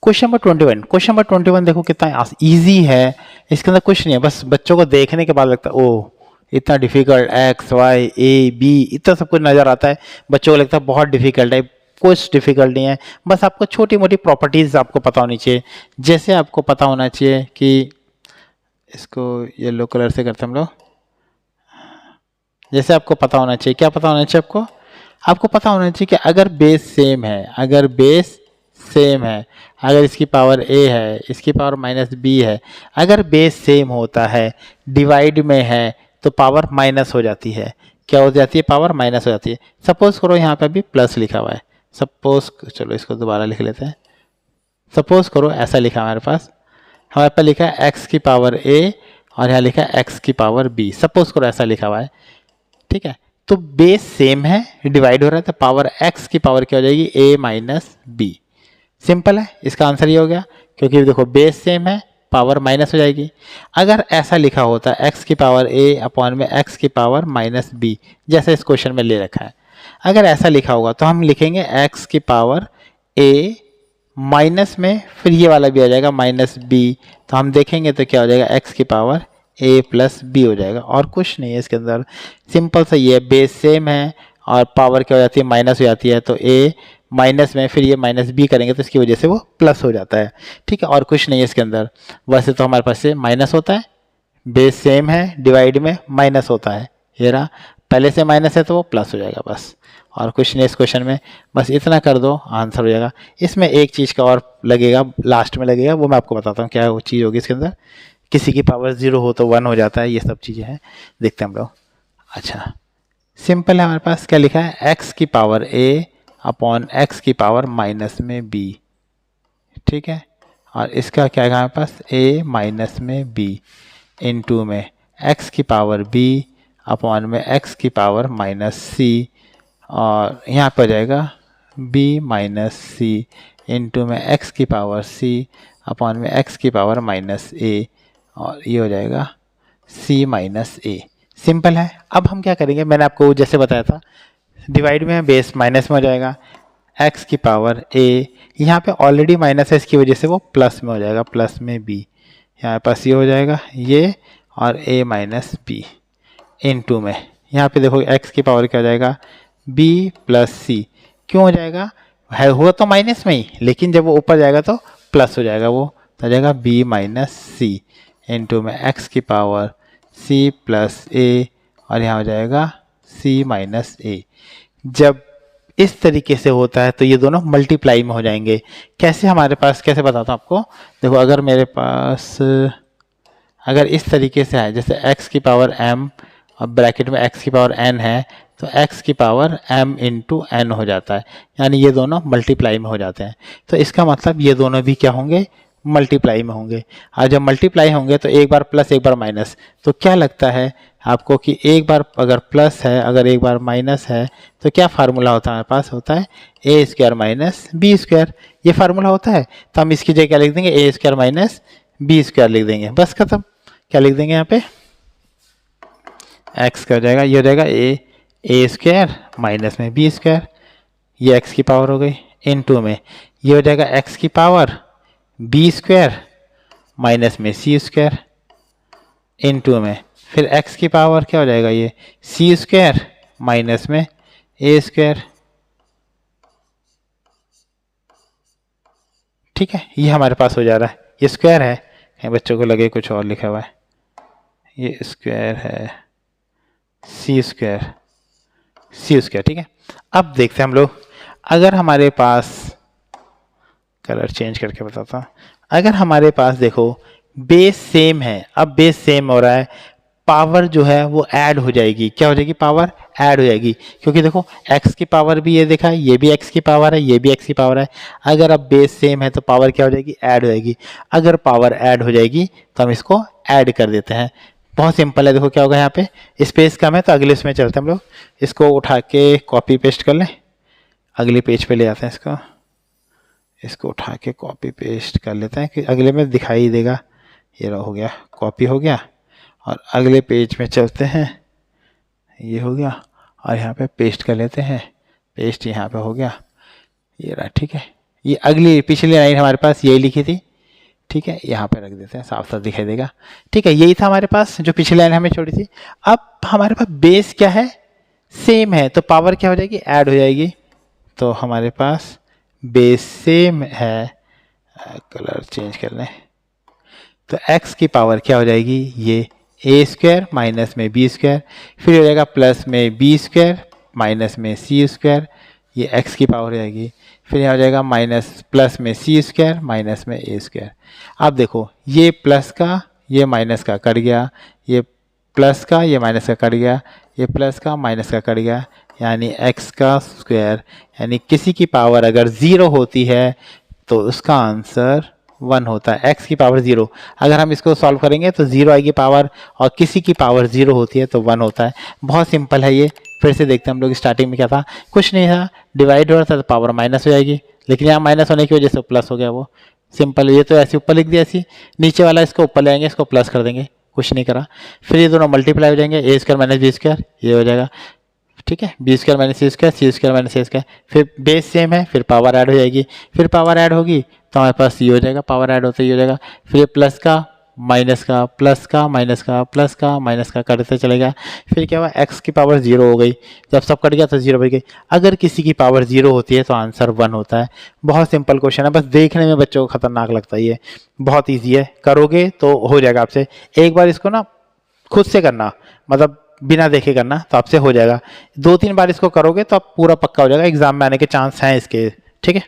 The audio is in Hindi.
क्वेश्चन नंबर 21, क्वेश्चन नंबर 21 देखो कितना इजी है, इसके अंदर कुछ नहीं है, बस बच्चों को देखने के बाद लगता है ओ इतना difficult, X Y A B इतना सब कुछ नजर आता है, बच्चों को लगता है बहुत डिफिकल्ट है। कुछ डिफिकल्ट नहीं है, बस आपको छोटी मोटी प्रॉपर्टीज आपको पता होनी चाहिए। जैसे आपको पता होना चाहिए कि इसको येलो कलर से करते हैं हम लोग, जैसे आपको पता होना चाहिए, क्या पता होना चाहिए आपको, आपको पता होना चाहिए कि अगर बेस सेम है, अगर बेस सेम है, अगर इसकी पावर a है, इसकी पावर माइनस b है, अगर बेस सेम होता है, डिवाइड में है, तो पावर माइनस हो जाती है। क्या हो जाती है, पावर माइनस हो जाती है। सपोज करो यहाँ पे भी प्लस लिखा हुआ है, सपोज, चलो इसको दोबारा लिख लेते हैं। सपोज करो ऐसा लिखा हमारे पास लिखा है x की पावर a और यहाँ लिखा है x की पावर b। सपोज करो ऐसा लिखा हुआ है, ठीक है। तो बेस सेम है, डिवाइड हो रहा है, तो पावर x की पावर क्या हो जाएगी, a माइनस b। सिंपल है, इसका आंसर ये हो गया, क्योंकि देखो बेस सेम है, पावर माइनस हो जाएगी। अगर ऐसा लिखा होता है x की पावर a अपॉन में x की पावर माइनस b, जैसे इस क्वेश्चन में ले रखा है, अगर ऐसा लिखा होगा तो हम लिखेंगे x की पावर a माइनस में फिर ये वाला भी आ जाएगा माइनस b, तो हम देखेंगे तो क्या हो जाएगा, x की पावर a प्लस b हो जाएगा, और कुछ नहीं है इसके अंदर। सिंपल सा ये है, बेस सेम है और पावर क्या हो जाती है, माइनस हो जाती है, तो a माइनस में फिर ये माइनस b करेंगे तो इसकी वजह से वो प्लस हो जाता है, ठीक है। और कुछ नहीं है इसके अंदर। वैसे तो हमारे पास से माइनस होता है, बेस सेम है, डिवाइड में माइनस होता है, ये रहा, पहले से माइनस है तो वो प्लस हो जाएगा बस, और कुछ नहीं इस क्वेश्चन में। बस इतना कर दो, आंसर हो जाएगा। इसमें एक चीज़ का और लगेगा, लास्ट में लगेगा, वो मैं आपको बताता हूँ क्या वो चीज़ होगी इसके अंदर। किसी की पावर 0 हो तो 1 हो जाता है, ये सब चीज़ें हैं, देखते हैं हम लोग। अच्छा, सिंपल है, हमारे पास क्या लिखा है, x की पावर a अपॉन x की पावर माइनस में b, ठीक है। और इसका क्या है हमारे पास, a माइनस में b इनटू में x की पावर b अपॉन में x की पावर माइनस c, और यहाँ पर जाएगा b माइनस c इंटू में x की पावर c अपॉन में x की पावर माइनस a, और ये हो जाएगा c माइनस a। सिंपल है। अब हम क्या करेंगे, मैंने आपको जैसे बताया था, डिवाइड में है, बेस माइनस में हो जाएगा, x की पावर a, यहाँ पे ऑलरेडी माइनस है, इसकी वजह से वो प्लस में हो जाएगा, प्लस में b, यहाँ पास ये हो जाएगा ये, और a माइनस b इनटू में यहाँ पे देखो x की पावर क्या हो जाएगा, b प्लस c। क्यों हो जाएगा, है हुआ तो माइनस में ही, लेकिन जब वो ऊपर जाएगा तो प्लस हो जाएगा, वो तो जाएगा b माइनस c इनटू में x की पावर c प्लस a, और यहाँ हो जाएगा c माइनस a। जब इस तरीके से होता है तो ये दोनों मल्टीप्लाई में हो जाएंगे। कैसे, हमारे पास कैसे बताता हूँ आपको, देखो अगर मेरे पास अगर इस तरीके से है, जैसे x की पावर m और ब्रैकेट में x की पावर n है, तो x की पावर m इंटू n हो जाता है, यानी ये दोनों मल्टीप्लाई में हो जाते हैं। तो इसका मतलब ये दोनों भी क्या होंगे, मल्टीप्लाई में होंगे। और जब मल्टीप्लाई होंगे तो एक बार प्लस एक बार माइनस, तो क्या लगता है आपको कि एक बार अगर प्लस है, अगर एक बार माइनस है, तो क्या फार्मूला होता है हमारे पास, होता है ए स्क्वायर माइनस बी स्क्वायर, ये फार्मूला होता है। तो हम इसकी जगह क्या लिख देंगे, ए स्क्वायर माइनस बी स्क्वायर लिख देंगे, बस खत्म। क्या लिख देंगे यहाँ पे, एक्स का हो जाएगा, ये हो जाएगा ए स्क्वायर माइनस में बी स्क्वायर, ये एक्स की पावर हो गई, इनटू में ये हो जाएगा एक्स की पावर बी स्क्वायर माइनस में सी स्क्वायर इनटू में फिर x की पावर क्या हो जाएगा, ये सी स्क्वायर माइनस में ए स्क्वायर, ठीक है। ये हमारे पास हो जा रहा है, ये स्क्वायर है, कहीं बच्चों को लगे कुछ और लिखा हुआ है, ये स्क्वायर है, सी स्क्वायर ठीक है। अब देखते हैं हम लोग, अगर हमारे पास, कलर चेंज करके बताता हूँ, अगर हमारे पास देखो बेस सेम है, अब बेस सेम हो रहा है, पावर जो है वो ऐड हो जाएगी, क्या हो जाएगी, पावर ऐड हो जाएगी, क्योंकि देखो x की पावर भी ये देखा है, ये भी x की पावर है, ये भी x की पावर है। अगर अब बेस सेम है तो पावर क्या हो जाएगी, ऐड हो जाएगी। अगर पावर ऐड हो जाएगी तो हम इसको ऐड कर देते हैं, बहुत सिंपल है। देखो क्या होगा, यहाँ पे स्पेस कम है तो अगले इसमें चलते हैं हम लोग, इसको उठा के कॉपी पेस्ट कर लें, अगले पेज पे ले आते हैं इसको उठा के कॉपी पेस्ट कर लेते हैं कि अगले में दिखाई देगा। ये हो गया, कॉपी हो गया, और अगले पेज में चलते हैं, ये हो गया, और यहाँ पे पेस्ट कर लेते हैं, पेस्ट यहाँ पे हो गया, ये रहा, ठीक है। ये अगली पिछली लाइन हमारे पास यही लिखी थी, ठीक है, यहाँ पे रख देते हैं, साफ साफ दिखाई देगा, ठीक है। यही था हमारे पास जो पिछली लाइन हमें छोड़ी थी। अब हमारे पास बेस क्या है, सेम है, तो पावर क्या हो जाएगी, ऐड हो जाएगी। तो हमारे पास बेस सेम है, कलर चेंज कर लें, तो x की पावर क्या हो जाएगी, ये ए स्क्वायर माइनस में बी स्क्वायर, फिर हो जाएगा प्लस में बी स्क्वायर माइनस में सी स्क्वायर, ये x की पावर हो जाएगी। फिर यहाँ हो जाएगा माइनस प्लस में सी स्क्वायर माइनस में ए स्क्वायर। अब देखो ये प्लस का ये माइनस का कट गया, ये प्लस का ये माइनस का कट गया, ये प्लस का माइनस का कट गया, यानी x का स्क्वायर, यानी किसी की पावर अगर 0 होती है तो उसका आंसर 1 होता है। x की पावर 0, अगर हम इसको सॉल्व करेंगे तो 0 आएगी पावर, और किसी की पावर 0 होती है तो 1 होता है। बहुत सिंपल है ये। फिर से देखते हैं हम लोग स्टार्टिंग में क्या था, कुछ नहीं था, डिवाइड हो रहा था तो पावर माइनस हो जाएगी, लेकिन यहाँ माइनस होने की वजह से प्लस हो गया, वो सिंपल। ये तो ऐसे ऊपर लिख दिया, ऐसी नीचे वाला इसको ऊपर ले आएंगे, इसको प्लस कर देंगे, कुछ नहीं करा। फिर ये दोनों मल्टीप्लाई हो जाएंगे, ए स्क्वायर माइनस बी स्क्वायर, ये हो जाएगा, ठीक है, बी स्क्वायर माइनस सी स्क्वायर माइनस ए स्क्वायर। फिर बेस सेम है, फिर पावर ऐड हो जाएगी, फिर पावर ऐड होगी तो हमारे पास ये हो जाएगा, पावर ऐड होते ही हो जाएगा। फिर ये प्लस का माइनस का प्लस का माइनस का प्लस का माइनस का करते चलेगा। फिर क्या हुआ, x की पावर 0 हो गई, जब सब कट गया तो 0 बच गई। अगर किसी की पावर 0 होती है तो आंसर 1 होता है। बहुत सिंपल क्वेश्चन है, बस देखने में बच्चों को खतरनाक लगता है, ये बहुत ईजी है, करोगे तो हो जाएगा आपसे। एक बार इसको ना खुद से करना, मतलब बिना देखे करना, तो आपसे हो जाएगा। 2-3 बार इसको करोगे तो आप पूरा पक्का हो जाएगा, एग्जाम में आने के चांस हैं इसके, ठीक है।